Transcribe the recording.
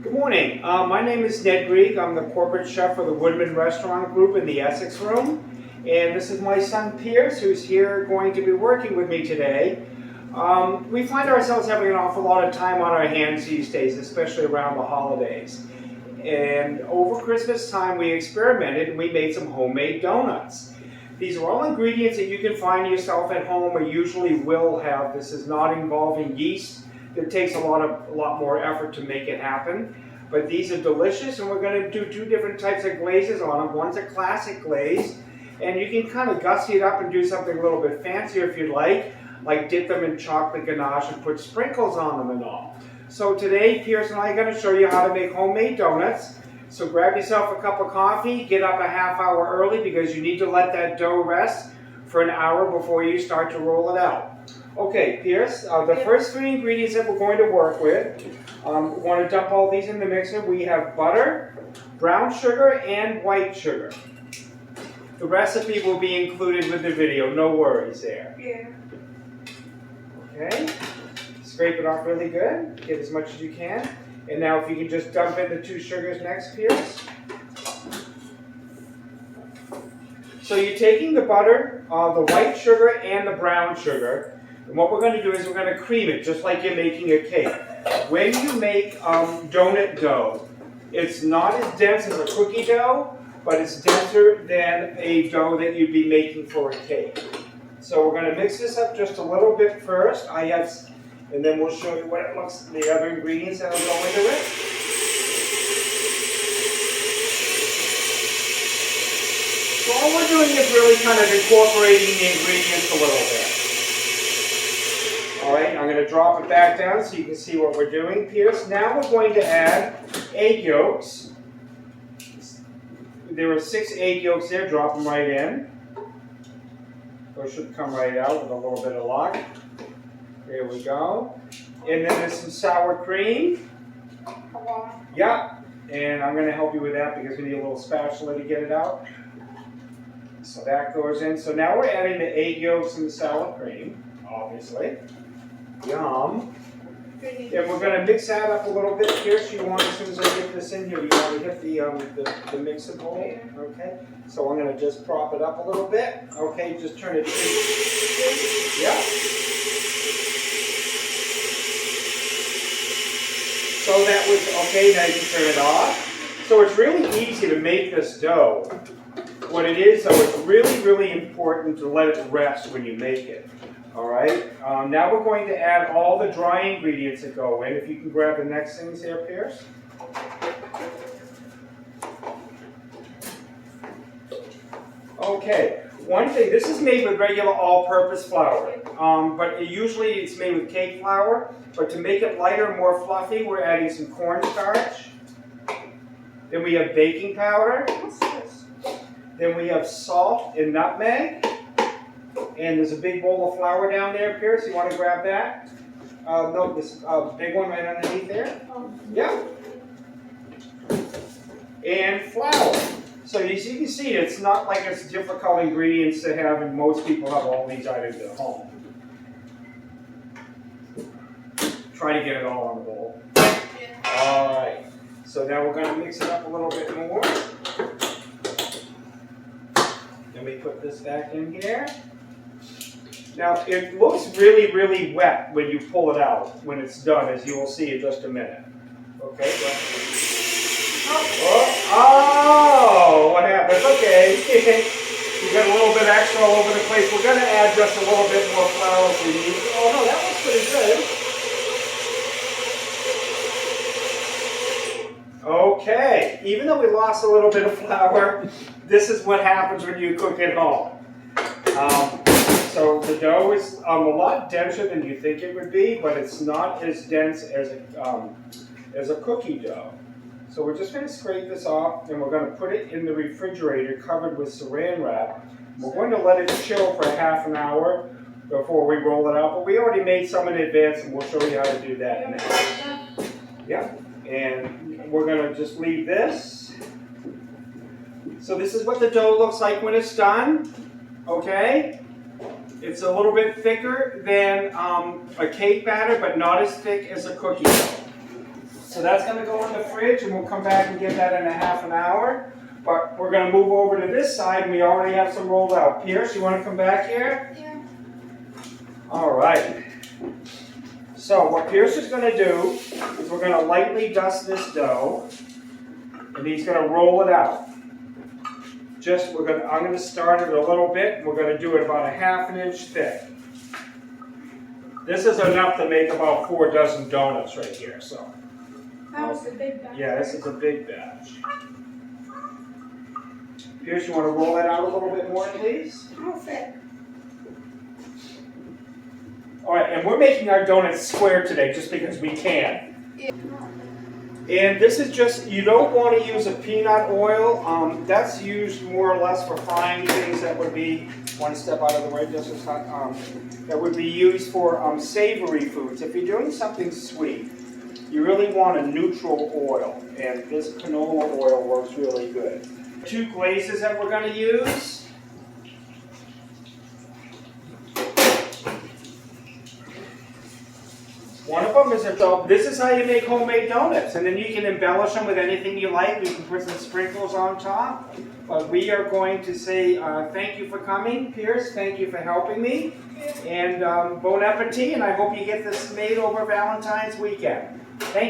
Good morning. My name is Ned Greig. I'm the corporate chef for the Woodman Restaurant Group in the Essex Room. And this is my son Pierce, who's here going to be working with me today. We find ourselves having an awful lot of time on our hands these days, especially around the holidays. And over Christmas time, we experimented and we made some homemade donuts. These are all ingredients that you can find yourself at home or usually will have. This is not involving yeast. It takes a lot more effort to make it happen. But these are delicious, and we're going to do two different types of glazes on them. One's a classic glaze, and you can kind of gussy it up and do something a little bit fancier if you'd like dip them in chocolate ganache and put sprinkles on them and all. So today, Pierce and I are going to show you how to make homemade donuts. So grab yourself a cup of coffee, get up a half hour early because you need to let that dough rest for an hour before you start to roll it out. Okay, Pierce, the first three ingredients that we're going to work with, we want to dump all these in the mixer. We have butter, brown sugar, and white sugar. The recipe will be included with the video, no worries there. Yeah. Okay, scrape it off really good, get as much as you can. And now if you can just dump in the two sugars next, Pierce. So you're taking the butter, the white sugar, and the brown sugar. And what we're going to do is we're going to cream it, just like you're making a cake. When you make donut dough, it's not as dense as a cookie dough, but it's denser than a dough that you'd be making for a cake. So we're going to mix this up just a little bit first. And then we'll show you what it looks, the other ingredients that will go into it. So all we're doing is really kind of incorporating the ingredients a little bit. All right, I'm going to drop it back down so you can see what we're doing, Pierce. Now we're going to add egg yolks. There are 6 egg yolks there. Drop them right in. Those should come right out with a little bit of luck. There we go. And then there's some sour cream. Yep. And I'm going to help you with that because we need a little spatula to get it out. So that goes in. So now we're adding the egg yolks and the sour cream, obviously. Yum. And we're going to mix that up a little bit. Pierce, you want, as soon as I get this in here, you want to hit the mixing bowl? Okay. So I'm going to just prop it up a little bit. Okay, just turn it. Yeah. So that was, okay, now you can turn it off. So it's really easy to make this dough. What it is, though, it's really, really important to let it rest when you make it. All right, now we're going to add all the dry ingredients that go in. If you can grab the next things there, Pierce. Okay, one thing, this is made with regular all-purpose flour, but usually it's made with cake flour. But to make it lighter and more fluffy, we're adding some cornstarch. Then we have baking powder. Then we have salt and nutmeg. And there's a big bowl of flour down there, Pierce. You want to grab that? No, this big one right underneath there. Yeah. And flour. So as you can see, it's not like it's difficult ingredients to have, and most people have all these items at home. Try to get it all on the bowl. All right. So now we're going to mix it up a little bit more. Then we put this back in here. Now, it looks really, really wet when you pull it out, when it's done, as you will see in just a minute. Okay, oh, what happened? Okay, you got a little bit extra all over the place. We're going to add just a little bit more flour if we need. Oh, no, that looks pretty good. Okay, even though we lost a little bit of flour, this is what happens when you cook at home. So the dough is a lot denser than you think it would be, but it's not as dense as a cookie dough. So we're just going to scrape this off, and we're going to put it in the refrigerator covered with saran wrap. We're going to let it chill for half an hour before we roll it out, but we already made some in advance, and we'll show you how to do that next. Yeah, and we're going to just leave this. So this is what the dough looks like when it's done. Okay. It's a little bit thicker than a cake batter, but not as thick as a cookie dough. So that's going to go in the fridge, and we'll come back and get that in a half an hour. But we're going to move over to this side, and we already have some rolled out. Pierce, you want to come back here? Yeah. All right. So what Pierce is going to do is we're going to lightly dust this dough, and he's going to roll it out. I'm going to start it a little bit, and we're going to do it about a ½ inch thick. This is enough to make about 4 dozen donuts right here. So. That was the big batch. Yeah, this is a big batch. Pierce, you want to roll that out a little bit more, please? How thick? All right, and we're making our donuts square today just because we can. Yeah. And this is just, you don't want to use a peanut oil. That's used more or less for frying things that would be, one step out of the way, just as hot, that would be used for savory foods. If you're doing something sweet, you really want a neutral oil, and this canola oil works really good. 2 glazes that we're going to use. One of them is this is how you make homemade donuts, and then you can embellish them with anything you like. You can put some sprinkles on top. But we are going to say thank you for coming, Pierce. Thank you for helping me, and bon appetit. And I hope you get this made over Valentine's weekend. Thank you.